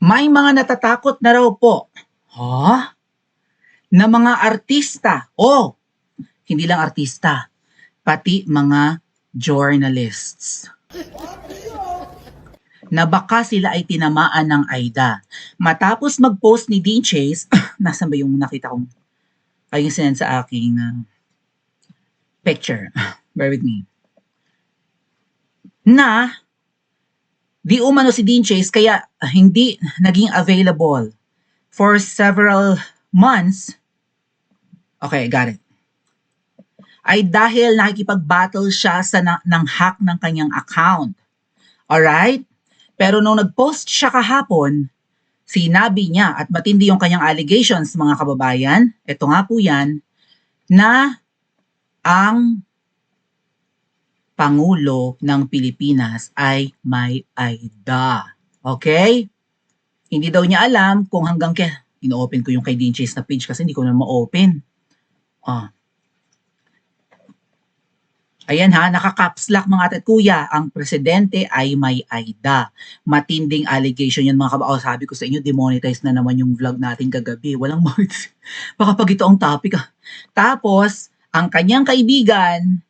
May mga natatakot na raw po. Ha? Na mga artista. Oh, hindi lang artista, pati mga journalists. Na baka sila ay tinamaan ng AIDA. Matapos mag-post ni Dean Chase, nasan ba yung nakita kong, ay yung sinend sa aking picture. Bear with me. Na, di umano si Dean Chase kaya hindi naging available for several months. Okay, got it. Ay dahil nakikipag-battle siya sa ng hack ng kanyang account. Alright? Pero nung nag-post siya kahapon, sinabi niya at matindi yung kanyang allegations mga kababayan, ito nga po yan, na ang Pangulo ng Pilipinas ay may AIDA. Okay? Hindi daw niya alam kung hanggang ino-open ko yung kay Dean Chase na page kasi hindi ko na ma-open. Ayan ha, naka-caps lock mga ate at kuya, ang presidente ay may AIDA. Matinding allegation yan mga kababayan. Sabi ko sa inyo, demonetize na naman yung vlog natin kagabi. Walang monetize. Baka pag ito ang topic. Tapos, ang kanyang kaibigan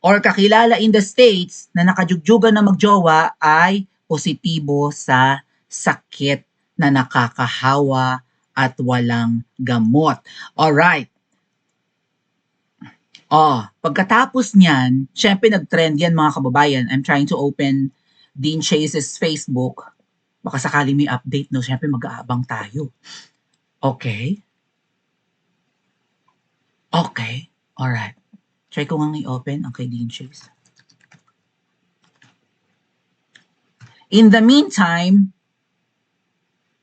or kakilala in the States na nakajugjugan na magjowa ay positibo sa sakit na nakakahawa at walang gamot. Alright. Pagkatapos niyan, syempre nag-trend yan mga kababayan. I'm trying to open Dean Chase's Facebook. Baka sakali may update, no? Syempre mag-aabang tayo. Okay. Okay. Alright. Try ko nga i-open ang kay Dean Chase. In the meantime,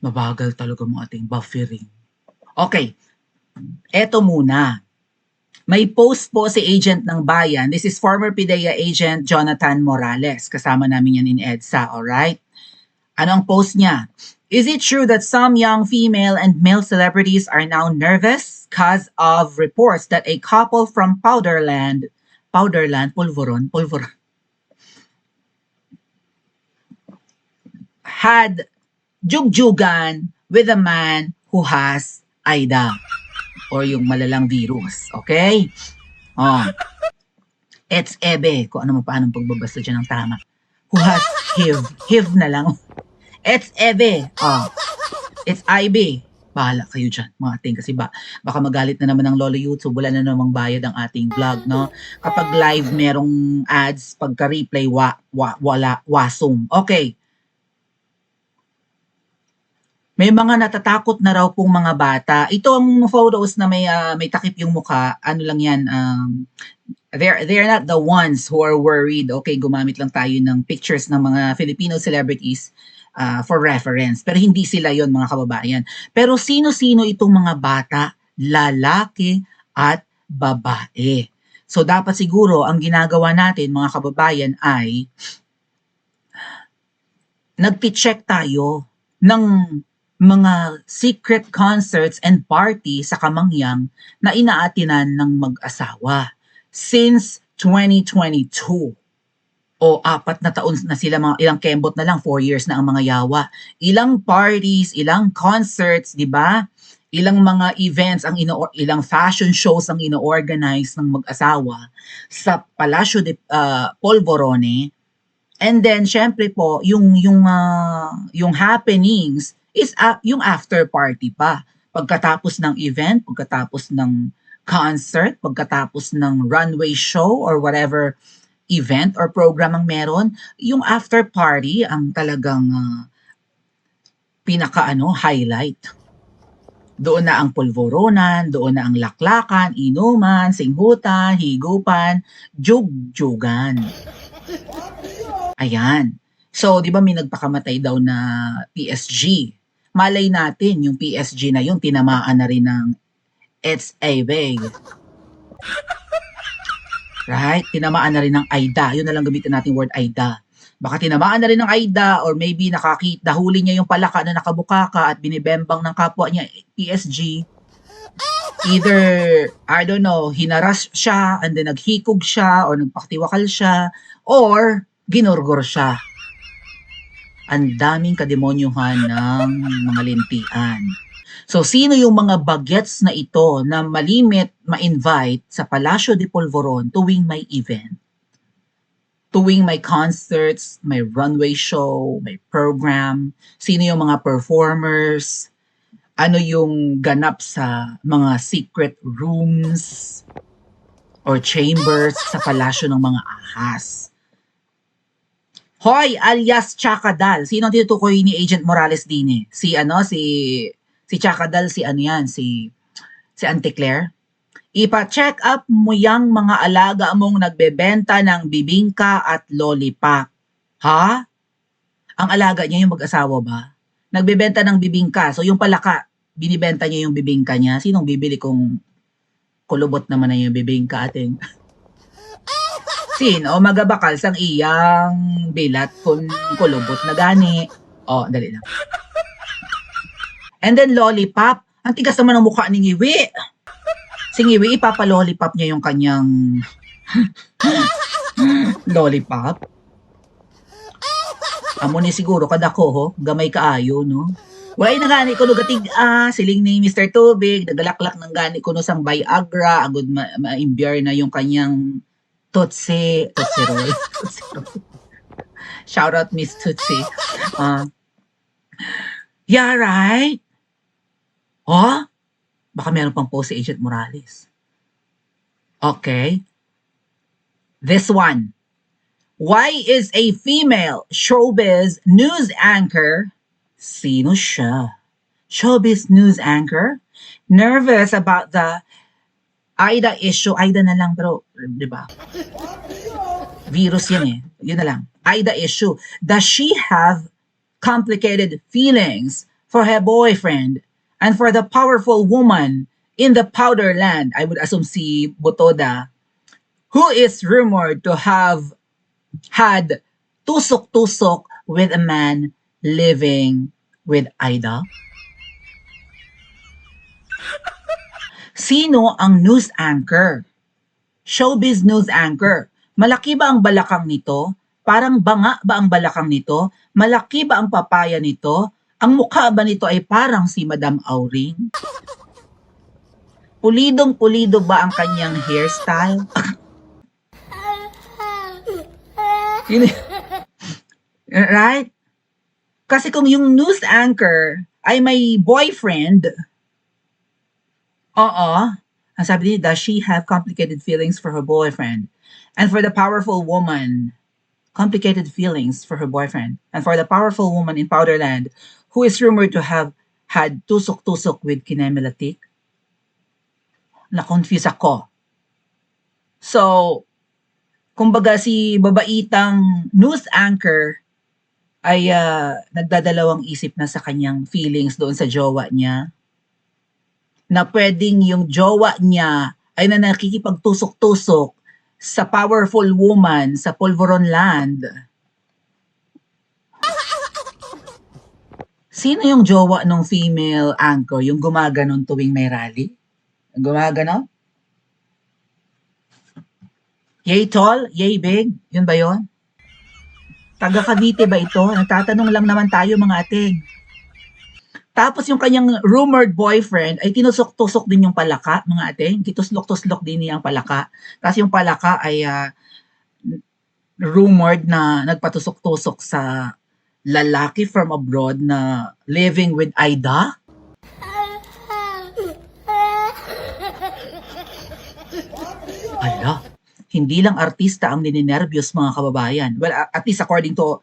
mabagal talaga mo ating buffering. Okay. Eto muna. May post po si agent ng bayan. This is former PIDEA agent Jonathan Morales. Kasama namin yan in EDSA, alright? Ano ang post niya? Is it true that some young female and male celebrities are now nervous because of reports that a couple from Powderland, Polvoron, had jugjugan with a man who has AIDA or yung malalang virus. Okay? It's ebe. Kung ano mo paanong pagbabasa dyan ng tama. Who has HIV. HIV na lang. It's ebe. It's IB. Bahala kayo dyan, mga ating. Kasi baka magalit na naman ng Lolo YouTube. Wala na namang bayad ang ating vlog, no? Kapag live, merong ads. Pagka-replay, wala, wasong. Okay. May mga natatakot na raw pong mga bata. Ito ang photos na may takip yung mukha. Ano lang yan, they're not the ones who are worried. Okay, gumamit lang tayo ng pictures ng mga Filipino celebrities for reference. Pero hindi sila yon mga kababayan. Pero sino-sino itong mga bata, lalaki at babae. So dapat siguro ang ginagawa natin mga kababayan ay nagti-check tayo ng mga secret concerts and party sa Kamangyang na inaatinan ng mag-asawa since 2022. O 4 na taon na sila, mga ilang kembot na lang, 4 years na ang mga yawa. Ilang parties, ilang concerts, di ba? Ilang mga events, ilang fashion shows ang ino-organize ng mag-asawa sa Palacio de Polvorone. And then syempre po, yung happenings is yung after party pa. Pagkatapos ng event, pagkatapos ng concert, pagkatapos ng runway show or whatever event or program ang meron, yung after party ang talagang highlight. Doon na ang pulvoronan, doon na ang laklakan, inuman, singhutan, higupan, jugjugan. Ayan. So, di ba may nagpakamatay daw na PSG? Malay natin, yung PSG na yun, tinamaan na rin ng It's a big. Right? Tinamaan na rin ng AIDA. Yun na lang gamitin natin word AIDA. Baka tinamaan na rin ng AIDA or maybe nahuli niya yung palaka na nakabukaka at binibembang ng kapwa niya PSG. Either, I don't know, hinaras siya and then naghikog siya or nagpaktiwakal siya or ginurgor siya. ang daming kademonyuhan ng mga lintian. So, sino yung mga bagets na ito na malimit ma-invite sa Palacio de Polvoron tuwing may event? Tuwing may concerts, may runway show, may program, sino yung mga performers, ano yung ganap sa mga secret rooms or chambers sa palasyo ng mga ahas. Hoy, alias Chakadal. Sino ang tinutukoy ni Agent Morales din eh? Si Chakadal, si ano yan, si Auntie Claire. Ipa-check up mo yang mga alaga mong nagbebenta ng bibingka at lollipop. Ha? Ang alaga niya yung mag-asawa ba? Nagbebenta ng bibingka. So yung palaka, binibenta niya yung bibingka niya. Sinong bibili kung kulubot naman na yung bibingka ating? Sino magabakal sang iyang bilat kung kulubot na gani? Oh, dali lang. And then lollipop. Ang tigas naman ang mukha ni Ngiwi. Si Ngiwi, ipapalollipop niya yung kanyang lollipop. Amo ni siguro kadako ho, gamay kaayo, no? Walay na gani ko no gatig siling ni Mr. Tubig, nagalaklak ng gani ko no sang Viagra, agud ma-imbiar na yung kanyang Tutsi Roll. Shout out Miss Tutsi. Yeah, right? Oh? Baka meron pang post si Agent Morales. Okay. This one. Why is a female showbiz news anchor, sino siya? Showbiz news anchor? Nervous about the Aida issue. Aida na lang bro. Diba? Virus yan eh. Yun na lang. Aida issue. Does she have complicated feelings for her boyfriend and for the powerful woman in the powder land? I would assume si Botoda, who is rumored to have had tusok-tusok with a man living with Aida? Sino ang news anchor? Showbiz news anchor. Malaki ba ang balakang nito? Parang banga ba ang balakang nito? Malaki ba ang papaya nito? Ang mukha ba nito ay parang si Madam Auring? Pulidong-pulido ba ang kanyang hairstyle? Right? Kasi kung yung news anchor ay may boyfriend, ang sabi niya, does she have complicated feelings for her boyfriend? And for the powerful woman, complicated feelings for her boyfriend. And for the powerful woman in Powderland, who is rumored to have had tusok-tusok with Kinemelatik? Na-confuse ako. So, kumbaga si babaitang news anchor ay nagdadalawang isip na sa kanyang feelings doon sa jowa niya, na pwedeng yung jowa niya ay na nakikipagtusok-tusok sa powerful woman sa Polvoron Land. Sino yung jowa ng female anchor? Yung gumaganon tuwing may rally? Gumaganon? Yay tall? Yay big? Yun ba yun? Taga Cavite ba ito? Nagtatanong lang naman tayo mga ating. Tapos yung kanyang rumored boyfriend ay tinusok-tusok din yung palaka, mga ating. Kituslok-tuslok din niya ang palaka. Kasi yung palaka ay rumored na nagpatusok-tusok sa lalaki from abroad na living with Aida. Ala, hindi lang artista ang nininervyos mga kababayan. Well, at least according to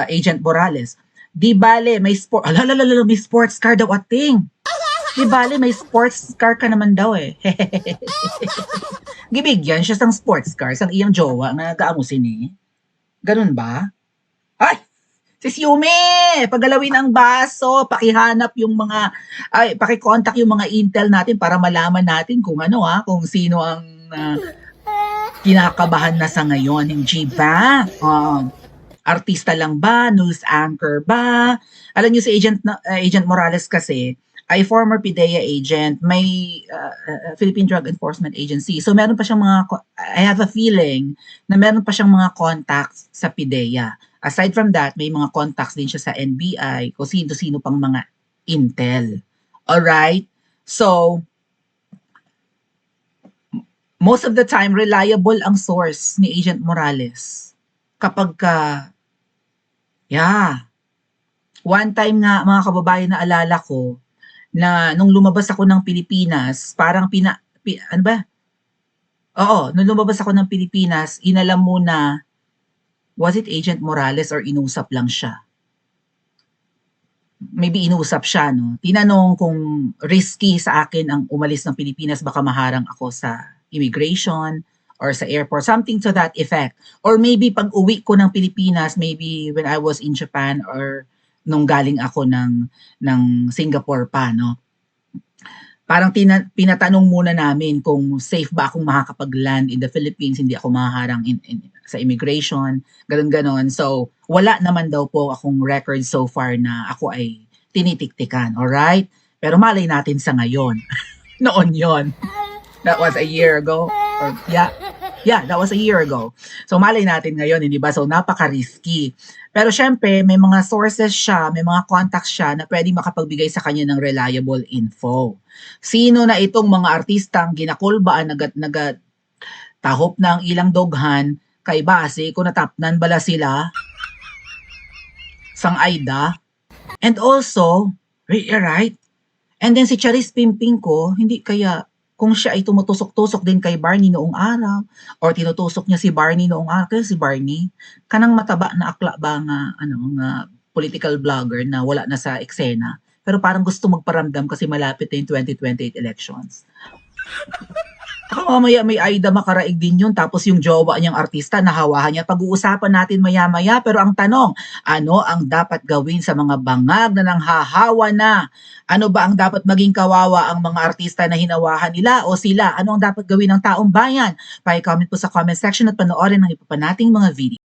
Agent Morales. Di bale, may may sports car daw ating. Di bale, may sports car ka naman daw eh. Gibigyan siya sang sports car, sang iyang jowa na gaamusin eh. Ganun ba? Ay! Sis Yumi! Pagalawin ang baso, pakihanap yung mga, pakikontak yung mga intel natin para malaman natin kung kung sino ang kinakabahan na sa ngayon. Hindi ba? Artista lang ba? News anchor ba? Alam niyo si Agent Morales kasi ay former PIDEA agent, may Philippine Drug Enforcement Agency. So meron pa siyang I have a feeling na meron pa siyang mga contacts sa PIDEA. Aside from that, may mga contacts din siya sa NBI, kung sino-sino pang mga intel. Alright? So, most of the time, reliable ang source ni Agent Morales. Kapag one time nga mga kababayan, na alala ko, na nung lumabas ako ng Pilipinas, parang ano ba? Oo, nung lumabas ako ng Pilipinas, inalam mo na, was it Agent Morales or inusap lang siya? Maybe inusap siya, no? Tinanong kung risky sa akin ang umalis ng Pilipinas, baka maharang ako sa immigration or sa airport, something to that effect. Or maybe pag uwi ko ng Pilipinas, maybe when I was in Japan or nung galing ako ng Singapore pa, no? Parang pinatanong muna namin kung safe ba akong makakapag-land in the Philippines, hindi ako mahaharang sa immigration, ganon-ganon. So, wala naman daw po akong record so far na ako ay tinitiktikan, alright? Pero malay natin sa ngayon. Noon yon. That was a year ago. Or, that was a year ago. So, malay natin ngayon, hindi ba? So, napaka-risky. Pero syempre, may mga sources siya, may mga contacts siya na pwedeng makapagbigay sa kanya ng reliable info. Sino na itong mga artistang ginakulbaan, tahop na ang ilang doghan, kay base, kung natapnan bala sila, sang Aida. And also, right? And then si Charis Pimping ko, hindi kaya, kung siya ay tumutusok-tusok din kay Barney noong araw, or tinutusok niya si Barney noong araw, kaya si Barney, kanang mataba na akla ba nga political blogger na wala na sa eksena, pero parang gusto magparamdam kasi malapit na yung 2028 elections. Ako mamaya may Aida makaraig din yun, tapos yung jowa niyang artista, nahawahan niya. Pag-uusapan natin maya-maya, pero ang tanong, ano ang dapat gawin sa mga bangag na nanghahawa na? Ano ba ang dapat maging kawawa ang mga artista na hinawahan nila o sila? Ano ang dapat gawin ng taong bayan? Pa-comment po sa comment section at panoorin ang iba pa nating mga video.